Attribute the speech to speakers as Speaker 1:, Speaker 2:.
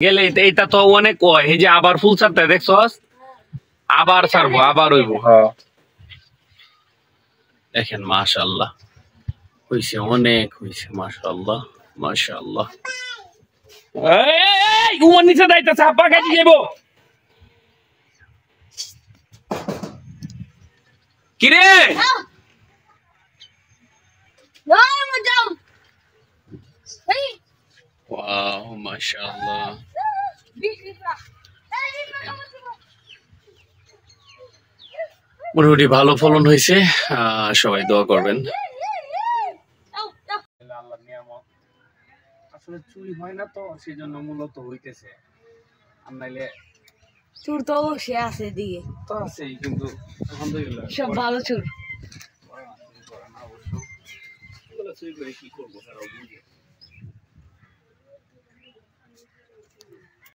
Speaker 1: গেলে এটা তো অনেক কয় এই যে আবার ফুল ছাড়তে দেখছস আবার ছাড়বো আবার হইব দেখেন মাশাআল্লাহ হইছে অনেক হইছে মাশাআল্লাহ মাশাআল্লাহ এই উমর নিচে দাইতেছে আপা কাটি যাইব কি রে ওয়াও মাশাআল্লাহ মোটামুটি ভালো ফলন হয়েছে সবাই দোয়া করবেন আল্লাহর নিয়ামত আসলে চুরি হয় না তো সেজন্য মূলত হইতেছে আর নাইলে
Speaker 2: চুর তো সে আছে দিকে
Speaker 1: তো আছেই কিন্তু আলহামদুলিল্লাহ
Speaker 2: সব ভালো চুর
Speaker 1: অবশ্য চুরি করে কি করবো তারাও বুঝে